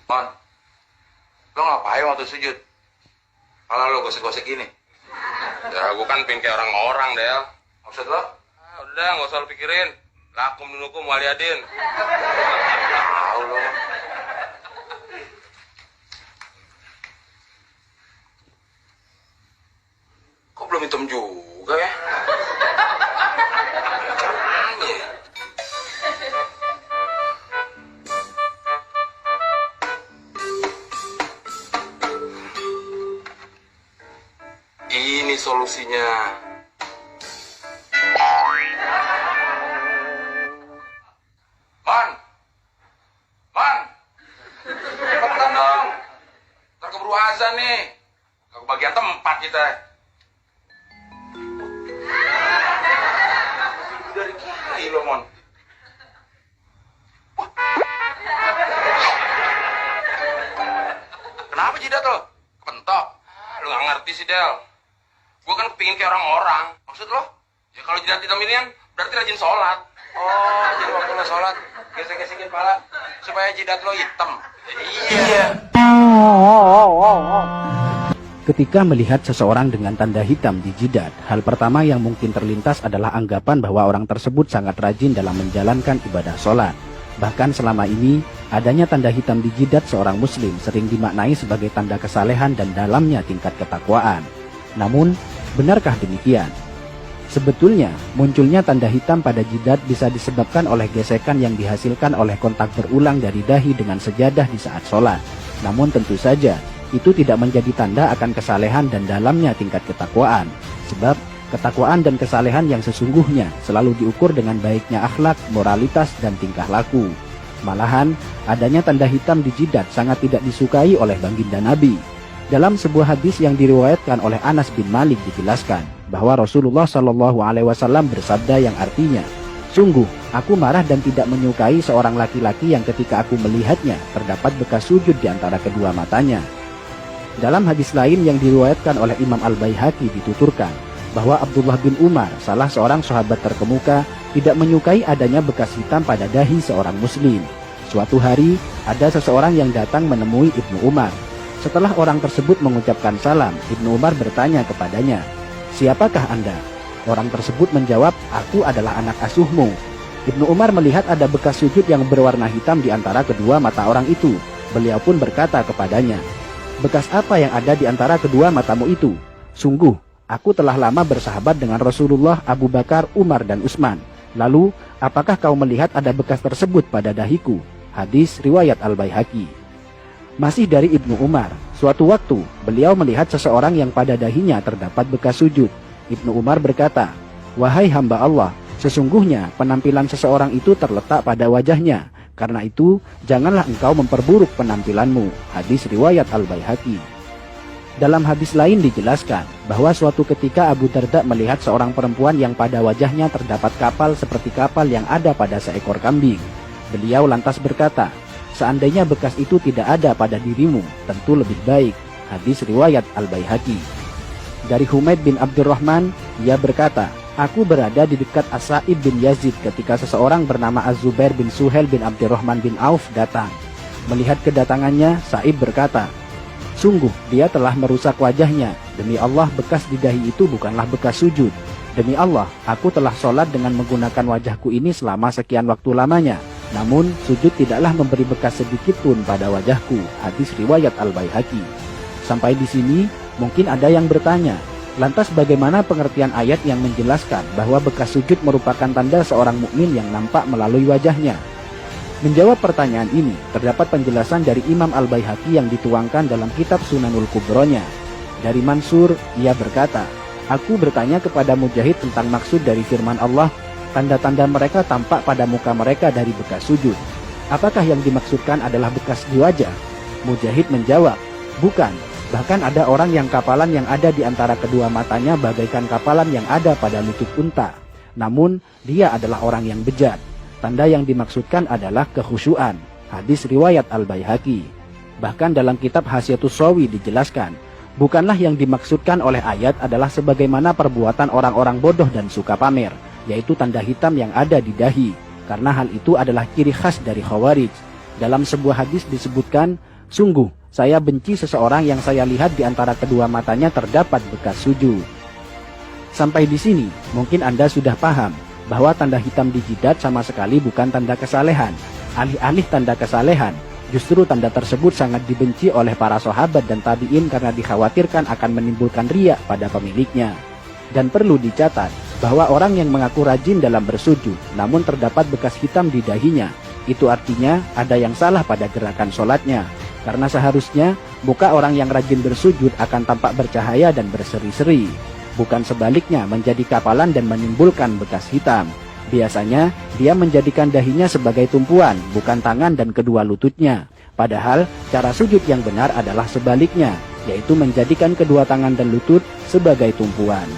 Mon, lo ngapain waktu sujud? Kepala lo gosek-gosek gini. Ya, gue kan pengen kayak orang-orang, Del. Maksud lo? Udah, nggak usah lo pikirin. Lakum dinukum waliadin. Tahu lo. Kok belum hitam juga ya? Caranya ya? Ini solusinya. Man, cepetan dong. Ntar keburu azan nih. Gak kebagian tempat kita. Dari kiri lo, Mon. Wah. Kenapa jidat lo? Kepentok. Lu nggak ngerti sih, Del. Gue kan kepingin kayak orang-orang. Maksud lo? Ya kalau jidat hitam ini kan berarti rajin sholat. Oh, jadi waktu lo sholat, gesek-gesekin pala supaya jidat lo hitam. Iya. Ketika melihat seseorang dengan tanda hitam di jidat, hal pertama yang mungkin terlintas adalah anggapan bahwa orang tersebut sangat rajin dalam menjalankan ibadah sholat. Bahkan selama ini, adanya tanda hitam di jidat seorang muslim sering dimaknai sebagai tanda kesalehan dan dalamnya tingkat ketakwaan. Namun, benarkah demikian? Sebetulnya, munculnya tanda hitam pada jidat bisa disebabkan oleh gesekan yang dihasilkan oleh kontak berulang dari dahi dengan sejadah di saat sholat. Namun tentu saja, itu tidak menjadi tanda akan kesalehan dan dalamnya tingkat ketakwaan. Sebab, ketakwaan dan kesalehan yang sesungguhnya selalu diukur dengan baiknya akhlak, moralitas, dan tingkah laku. Malahan, adanya tanda hitam di jidat sangat tidak disukai oleh baginda Nabi. Dalam sebuah hadis yang diriwayatkan oleh Anas bin Malik dijelaskan bahwa Rasulullah Shallallahu Alaihi Wasallam bersabda yang artinya, "Sungguh, aku marah dan tidak menyukai seorang laki-laki yang ketika aku melihatnya terdapat bekas sujud di antara kedua matanya." Dalam hadis lain yang diriwayatkan oleh Imam Al-Baihaqi dituturkan bahwa Abdullah bin Umar, salah seorang sahabat terkemuka, tidak menyukai adanya bekas hitam pada dahi seorang muslim. Suatu hari, ada seseorang yang datang menemui Ibnu Umar. Setelah orang tersebut mengucapkan salam, Ibnu Umar bertanya kepadanya, "Siapakah Anda?" Orang tersebut menjawab, "Aku adalah anak asuhmu." Ibnu Umar melihat ada bekas sujud yang berwarna hitam di antara kedua mata orang itu. Beliau pun berkata kepadanya, "Bekas apa yang ada di antara kedua matamu itu?" "Sungguh, aku telah lama bersahabat dengan Rasulullah, Abu Bakar, Umar, dan Utsman. Lalu, apakah kau melihat ada bekas tersebut pada dahiku?" Hadis riwayat Al-Baihaqi. Masih dari Ibnu Umar, suatu waktu beliau melihat seseorang yang pada dahinya terdapat bekas sujud. Ibnu Umar berkata, "Wahai hamba Allah, sesungguhnya penampilan seseorang itu terletak pada wajahnya. Karena itu, janganlah engkau memperburuk penampilanmu." Hadis riwayat Al-Baihaqi. Dalam hadis lain dijelaskan bahwa suatu ketika Abu Darda melihat seorang perempuan yang pada wajahnya terdapat kapal seperti kapal yang ada pada seekor kambing. Beliau lantas berkata, "Seandainya bekas itu tidak ada pada dirimu, tentu lebih baik." Hadis riwayat Al-Baihaqi. Dari Humaid bin Abdurrahman, ia berkata, "Aku berada di dekat As-Sa'ib bin Yazid ketika seseorang bernama Az-Zubair bin Suhail bin Abdurrahman bin Auf datang. Melihat kedatangannya, Sa'ib berkata, 'Sungguh dia telah merusak wajahnya. Demi Allah, bekas di dahi itu bukanlah bekas sujud. Demi Allah, aku telah sholat dengan menggunakan wajahku ini selama sekian waktu lamanya. Namun, sujud tidaklah memberi bekas sedikit pun pada wajahku." Hadis riwayat Al-Baihaqi. Sampai di sini, mungkin ada yang bertanya, lantas bagaimana pengertian ayat yang menjelaskan bahwa bekas sujud merupakan tanda seorang mukmin yang nampak melalui wajahnya? Menjawab pertanyaan ini, terdapat penjelasan dari Imam Al-Baihaqi yang dituangkan dalam kitab Sunanul Kubronya. Dari Mansur, ia berkata, "Aku bertanya kepada Mujahid tentang maksud dari firman Allah, tanda-tanda mereka tampak pada muka mereka dari bekas sujud. Apakah yang dimaksudkan adalah bekas di wajah?" Mujahid menjawab, "Bukan, bahkan ada orang yang kapalan yang ada di antara kedua matanya bagaikan kapalan yang ada pada lutut unta. Namun, dia adalah orang yang bejat. Tanda yang dimaksudkan adalah kekhusyuan." Hadis riwayat Al-Baihaqi. Bahkan dalam kitab Hasyiatus Shawi dijelaskan, bukanlah yang dimaksudkan oleh ayat adalah sebagaimana perbuatan orang-orang bodoh dan suka pamer, yaitu tanda hitam yang ada di dahi, karena hal itu adalah ciri khas dari Khawarij. Dalam sebuah hadis disebutkan Sungguh, saya benci seseorang yang saya lihat di antara kedua matanya terdapat bekas sujud. Sampai di sini, mungkin Anda sudah paham bahwa tanda hitam di jidat sama sekali bukan tanda kesalehan. Alih-alih tanda kesalehan, justru tanda tersebut sangat dibenci oleh para sahabat dan tabi'in karena dikhawatirkan akan menimbulkan riya pada pemiliknya. Dan perlu dicatat bahwa orang yang mengaku rajin dalam bersujud namun terdapat bekas hitam di dahinya, itu artinya ada yang salah pada gerakan sholatnya. Karena seharusnya muka orang yang rajin bersujud akan tampak bercahaya dan berseri-seri, bukan sebaliknya menjadi kapalan dan menimbulkan bekas hitam. Biasanya dia menjadikan dahinya sebagai tumpuan, bukan tangan dan kedua lututnya. Padahal cara sujud yang benar adalah sebaliknya, yaitu menjadikan kedua tangan dan lutut sebagai tumpuan.